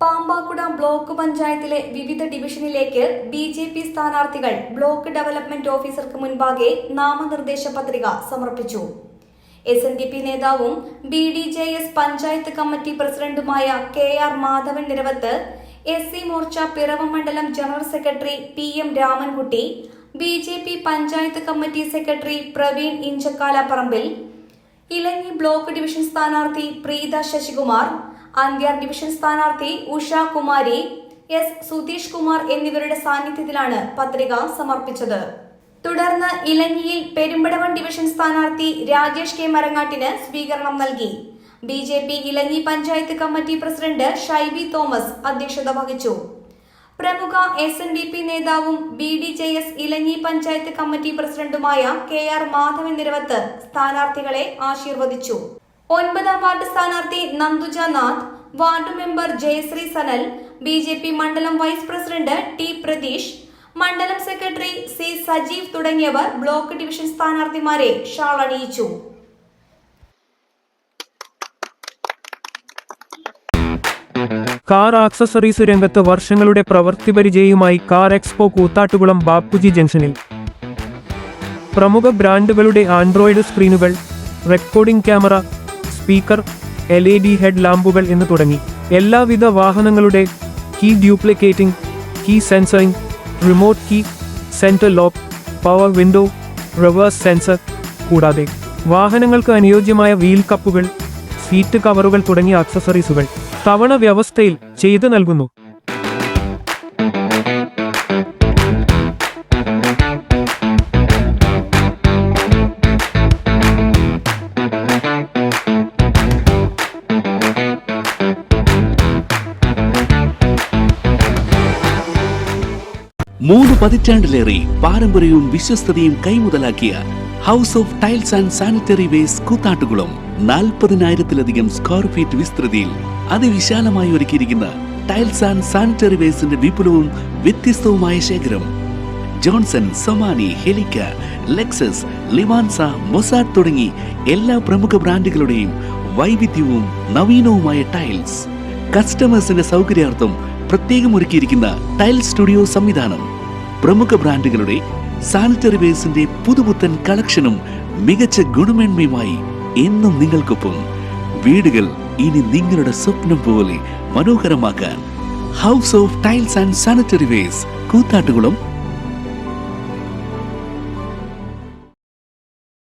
Pampakuda block പഞ്ചായത്തിലെ വിവിധ ഡിവിഷനിലേക്ക് ബി.ജെ.പി. സ്ഥാനാർത്ഥികൾ ബ്ലോക്ക് ഡെവലപ്മെന്റ് ഓഫീസർക്ക് മുൻപാകെ നാമനിർദ്ദേശ പത്രിക സമർപ്പിച്ചു. എസ്.എൻ.ഡി.പി. നേതാവും ബി.ഡി.ജെ.എസ്. പഞ്ചായത്ത് കമ്മിറ്റി പ്രസിഡന്റുമായ കെ.ആർ. മാധവൻ നിരവത്ത്, എസ്.സി. മോർച്ച പിറവം മണ്ഡലം general secretary P M. Ramankutty, BJP. Panchayat committee secretary Praveen Inchakkala Parambil, Elanji block division സ്ഥാനാർത്ഥി പ്രീത ശശികുമാർ, അന്ത്യാർ ഡിവിഷൻ സ്ഥാനാർത്ഥി ഉഷ കുമാരി, എസ്. സുധീഷ് കുമാർ എന്നിവരുടെ സാന്നിധ്യത്തിലാണ് പത്രിക സമർപ്പിച്ചത്. തുടർന്ന് ഇലഞ്ഞിയിൽ പെരുമ്പടവൻ ഡിവിഷൻ സ്ഥാനാർത്ഥി രാജേഷ് കെ മരങ്ങാട്ടിന് സ്വീകരണം നൽകി. BJP. Elanji panchayat committee president Shaibi Thomas അധ്യക്ഷത വഹിച്ചു. പ്രമുഖ എസ്.എൻ.ഡി.പി. നേതാവും ബി.ഡി.ജെ.എസ്. ഇലഞ്ഞി പഞ്ചായത്ത് കമ്മിറ്റി പ്രസിഡന്റുമായ കെ.ആർ. മാധവൻ നിരവത്ത് സ്ഥാനാർത്ഥികളെ ആശീർവദിച്ചു. 9ാം വാർഡ് സ്ഥാനാർത്ഥി Nanduja Nath, ward member Jayasree Sanal, BJP. മണ്ഡലം വൈസ് പ്രസിഡന്റ് ടി പ്രതീഷ്, മണ്ഡലം സെക്രട്ടറി സി സജീവ് തുടങ്ങിയവർ ബ്ലോക്ക് ഡിവിഷൻ സ്ഥാനാർത്ഥിമാരെ ഷാൾ അണിയിച്ചു. കാർ ആക്സസറീസ് രംഗത്ത് വർഷങ്ങളുടെ പ്രവൃത്തി പരിചയവുമായി കാർ എക്സ്പോ കൂത്താട്ടുകുളം ബാപ്പുജി ജംഗ്ഷനിൽ. പ്രമുഖ ബ്രാൻഡുകളുടെ ആൻഡ്രോയിഡ് സ്ക്രീനുകൾ, recording camera, speaker, LED head ലാമ്പുകൾ എന്ന് തുടങ്ങി എല്ലാവിധ വാഹനങ്ങളുടെ key duplicating, key sensoring, remote key, central lock, power window, reverse sensor, കൂടാതെ വാഹനങ്ങൾക്ക് അനുയോജ്യമായ വീൽ കപ്പുകൾ, സീറ്റ് കവറുകൾ തുടങ്ങിയ ആക്സസറീസുകൾ തവണ വ്യവസ്ഥയിൽ ചെയ്തു നൽകുന്നു. മൂന്ന് പതിറ്റാണ്ടിലേറെ പാരമ്പര്യവും വിശ്വസ്തതയും കൈമുതലാക്കിയ house of tiles and sanitary waste Koothattukulam 40,000-ലധികം സ്ക്വയർ ഫീറ്റ് വിസ്തൃതിയിൽ അതിവിശാലമായി ഒരുക്കിയിരിക്കുന്ന ടൈൽസ് ആൻഡ് സാനിറ്ററി വേസ്റ്റിന്റെ വിപുലവും വ്യത്യസ്തവുമായ ശേഖരം. ജോൺസൺ, സൊമാനി, ഹെലിക്ക, ലെക്സസ്, ലിവാൻസ, മൊസാഡ് തുടങ്ങി എല്ലാ പ്രമുഖ ബ്രാൻഡുകളുടെയും വൈവിധ്യവും നവീനവുമായ ടൈൽസ്. കസ്റ്റമേഴ്സിന്റെ സൗകര്യാർത്ഥം പ്രത്യേകം ഒരുക്കിയിരിക്കുന്ന ടൈൽ സ്റ്റുഡിയോ സംവിധാനം. പ്രമുഖ ബ്രാൻഡുകളുടെ സാനിറ്ററി വേസ്റ്റിന്റെ പുതുപുത്തൻ കളക്ഷനും മികച്ച ഗുണമേന്മയുമായി എന്നും നിങ്ങൾക്കൊപ്പം. വീടുകൾ ഇനി നിങ്ങളുടെ സ്വപ്നം പോലെ മനോഹരമാക്കാൻ house of tiles and sanitary waste Koothattukulam